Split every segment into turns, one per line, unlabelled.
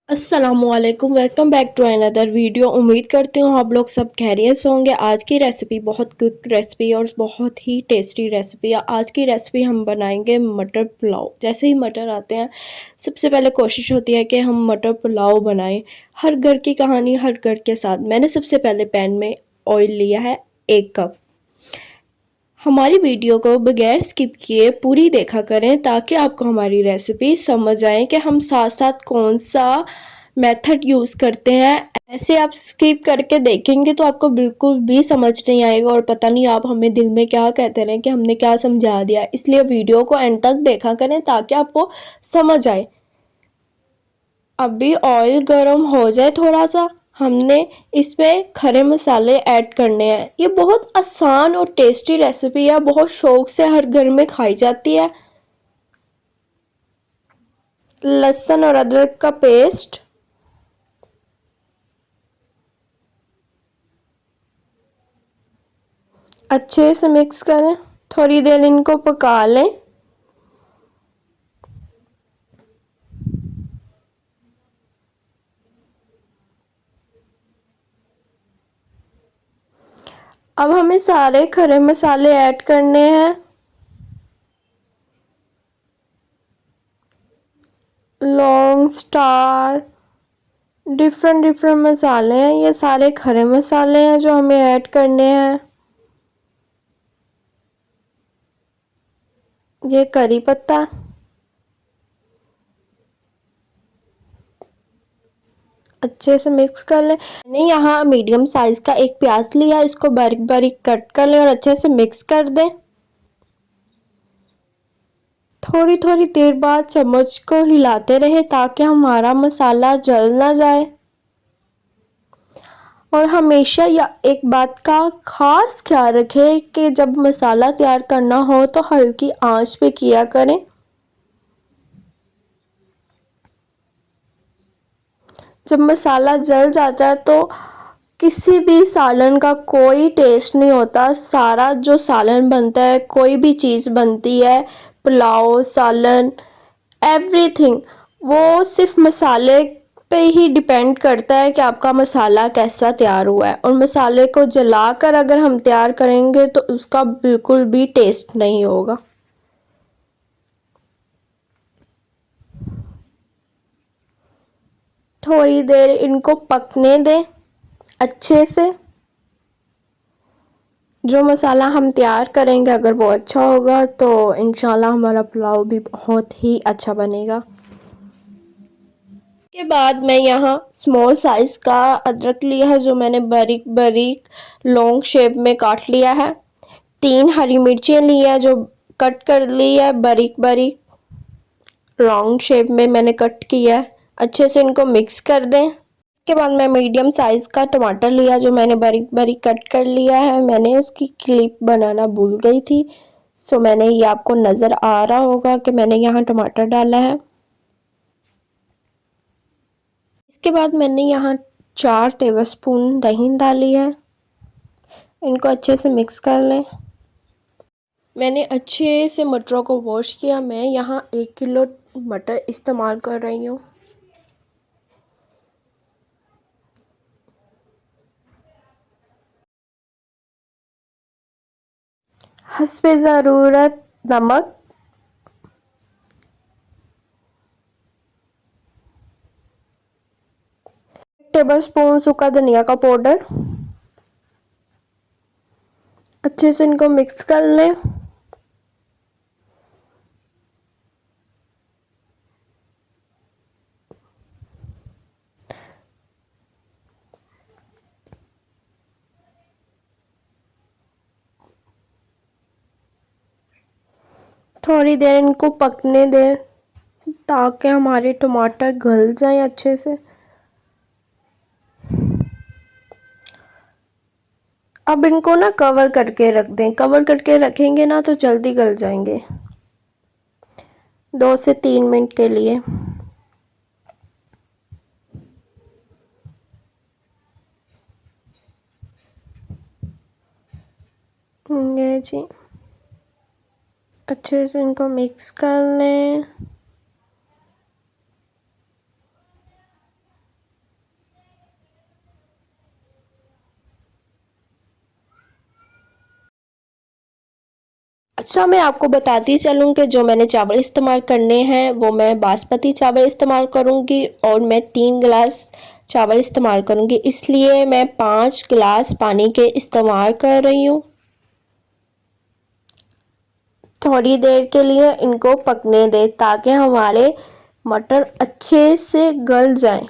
अस्सलामुअलैकुम, welcome back to another video. उम्मीद करती हूँ आप लोग सब खैरियत से होंगे। आज की रेसिपी बहुत क्विक रेसिपी और बहुत ही टेस्टी रेसिपी है। आज की रेसिपी हम बनाएंगे मटर पुलाव। जैसे ही मटर आते हैं सबसे पहले कोशिश होती है कि हम मटर पुलाव बनाएं। हर घर की कहानी हर घर के साथ। मैंने सबसे पहले पैन में ऑयल लिया है 1 कप। हमारी वीडियो को बगैर स्किप किए पूरी देखा करें ताकि आपको हमारी रेसिपी समझ आए कि हम साथ साथ कौन सा मेथड यूज़ करते हैं। ऐसे आप स्किप करके देखेंगे तो आपको बिल्कुल भी समझ नहीं आएगा और पता नहीं आप हमें दिल में क्या कहते रहे कि हमने क्या समझा दिया। इसलिए वीडियो को एंड तक देखा करें ताकि आपको समझ आए। अभी ऑयल गर्म हो जाए थोड़ा सा, हमने इसमें खड़े मसाले ऐड करने हैं। ये बहुत आसान और टेस्टी रेसिपी है, बहुत शौक से हर घर में खाई जाती है। लहसुन और अदरक का पेस्ट, अच्छे से मिक्स करें। थोड़ी देर इनको पका लें। अब हमें सारे खड़े मसाले ऐड करने हैं। लौंग, स्टार, डिफरेंट डिफरेंट मसाले हैं। ये सारे खड़े मसाले हैं जो हमें ऐड करने हैं। ये करी पत्ता, अच्छे से मिक्स कर लें। मैंने यहाँ मीडियम साइज़ का एक प्याज लिया, इसको बारीक बारीक कट कर लें और अच्छे से मिक्स कर दें। थोड़ी थोड़ी देर बाद चम्मच को हिलाते रहें ताकि हमारा मसाला जल ना जाए। और हमेशा या एक बात का खास ख्याल रखें कि जब मसाला तैयार करना हो तो हल्की आंच पे किया करें। जब मसाला जल जाता है तो किसी भी सालन का कोई टेस्ट नहीं होता। सारा जो सालन बनता है, कोई भी चीज़ बनती है, पुलाव, सालन, एवरीथिंग, वो सिर्फ मसाले पे ही डिपेंड करता है कि आपका मसाला कैसा तैयार हुआ है। और मसाले को जलाकर अगर हम तैयार करेंगे तो उसका बिल्कुल भी टेस्ट नहीं होगा। थोड़ी देर इनको पकने दें अच्छे से। जो मसाला हम तैयार करेंगे अगर वो अच्छा होगा तो इंशाल्लाह हमारा पुलाव भी बहुत ही अच्छा बनेगा। के बाद मैं यहाँ स्मॉल साइज़ का अदरक लिया है जो मैंने बारीक बारीक लॉन्ग शेप में काट लिया है। 3 हरी मिर्चें ली है जो कट कर ली है बारीक बारीक, लॉन्ग शेप में मैंने कट किया है। अच्छे से इनको मिक्स कर दें। इसके बाद मैं मीडियम साइज़ का टमाटर लिया जो मैंने बारीक बारीक कट कर लिया है। मैंने उसकी क्लिप बनाना भूल गई थी, सो मैंने ये आपको नज़र आ रहा होगा कि मैंने यहाँ टमाटर डाला है। इसके बाद मैंने यहाँ 4 टेबलस्पून दही डाली है। इनको अच्छे से मिक्स कर लें। मैंने अच्छे से मटरों को वॉश किया। मैं यहाँ 1 किलो मटर इस्तेमाल कर रही हूँ। हस्बे ज़रूरत नमक, टेबलस्पून सूखा धनिया का पाउडर। अच्छे से इनको मिक्स कर लें। थोड़ी देर इनको पकने दें ताकि हमारे टमाटर गल जाएं अच्छे से। अब इनको ना कवर करके रख दें। कवर करके रखेंगे ना तो जल्दी गल जाएंगे। 2 से 3 मिनट के लिए। ये जी, अच्छे से इनको मिक्स कर लें। अच्छा, मैं आपको बताती चलूँ कि जो मैंने चावल इस्तेमाल करने हैं वो मैं बासमती चावल इस्तेमाल करूँगी और मैं 3 गिलास चावल इस्तेमाल करूँगी, इसलिए मैं 5 गिलास पानी के इस्तेमाल कर रही हूँ। थोड़ी देर के लिए इनको पकने दें ताकि हमारे मटर अच्छे से गल जाएं।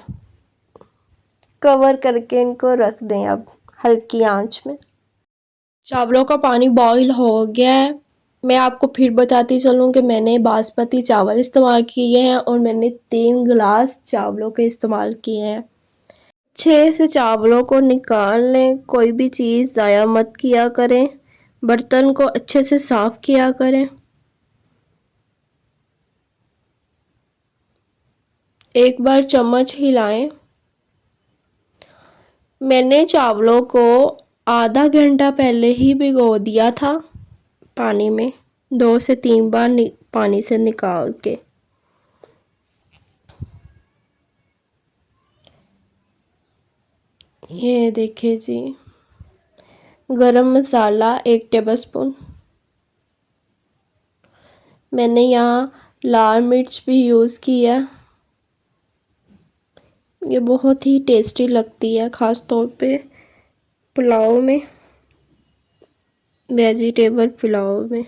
कवर करके इनको रख दें अब हल्की आंच में। चावलों का पानी बॉईल हो गया है। मैं आपको फिर बताती चलूँ कि मैंने बासमती चावल इस्तेमाल किए हैं और मैंने 3 गिलास चावलों के इस्तेमाल किए हैं। अच्छे से चावलों को निकाल लें, कोई भी चीज़ ज़ाया मत किया करें, बर्तन को अच्छे से साफ़ किया करें। एक बार चम्मच हिलाएं। मैंने चावलों को आधा घंटा पहले ही भिगो दिया था पानी में, 2 से 3 बार पानी से निकाल के। ये देखिए जी, गरम मसाला 1 टेबलस्पून। मैंने यहाँ लाल मिर्च भी यूज़ की है, ये बहुत ही टेस्टी लगती है ख़ास तौर पे पुलाव में, वेजिटेबल पुलाव में।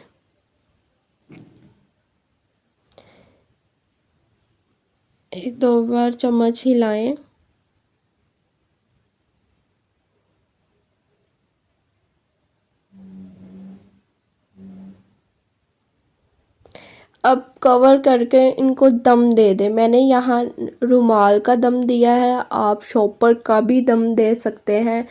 एक दो बार चम्मच हिलाएं। अब कवर करके इनको दम दे दें। मैंने यहाँ रुमाल का दम दिया है, आप शॉपर का भी दम दे सकते हैं।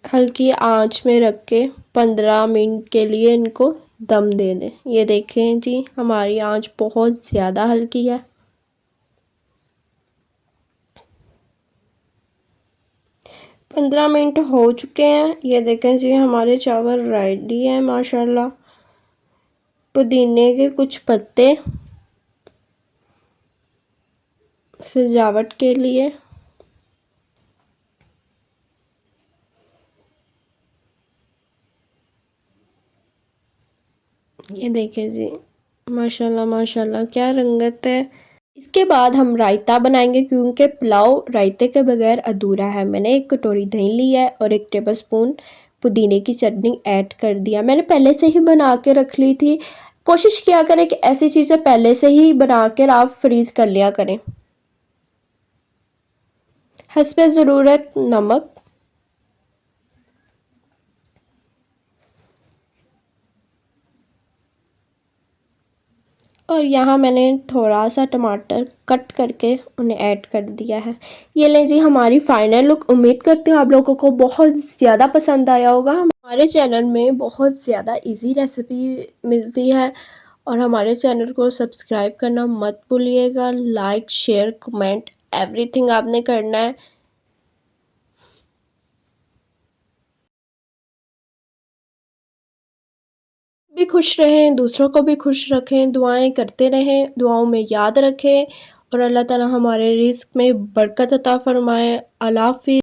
हल्की आंच में रख के 15 मिनट के लिए इनको दम दे दें। ये देखें जी, हमारी आंच बहुत ज़्यादा हल्की है। 15 मिनट हो चुके हैं। ये देखें जी, हमारे चावल रेडी हैं माशाल्लाह। पुदीने के कुछ पत्ते सजावट के लिए। ये देखें जी, माशाल्लाह माशाल्लाह क्या रंगत है। इसके बाद हम रायता बनाएंगे क्योंकि पुलाव रायते के बगैर अधूरा है। मैंने 1 कटोरी दही ली है और 1 टेबलस्पून पुदीने की चटनी ऐड कर दिया। मैंने पहले से ही बना के रख ली थी। कोशिश किया करें कि ऐसी चीज़ें पहले से ही बना कर आप फ्रीज़ कर लिया करें। हस्बे ज़रूरत नमक। और यहाँ मैंने थोड़ा सा टमाटर कट करके उन्हें ऐड कर दिया है। ये लें जी हमारी फाइनल लुक। उम्मीद करती हूँ आप लोगों को बहुत ज़्यादा पसंद आया होगा। हमारे चैनल में बहुत ज़्यादा इजी रेसिपी मिलती है और हमारे चैनल को सब्सक्राइब करना मत भूलिएगा। लाइक शेयर कमेंट एवरीथिंग आपने करना है। भी खुश रहें, दूसरों को भी खुश रखें, दुआएं करते रहें, दुआओं में याद रखें और अल्लाह ताला हमारे रिज़्क़ में बरकत अता फ़रमाए। अल्लाह हाफ़िज़।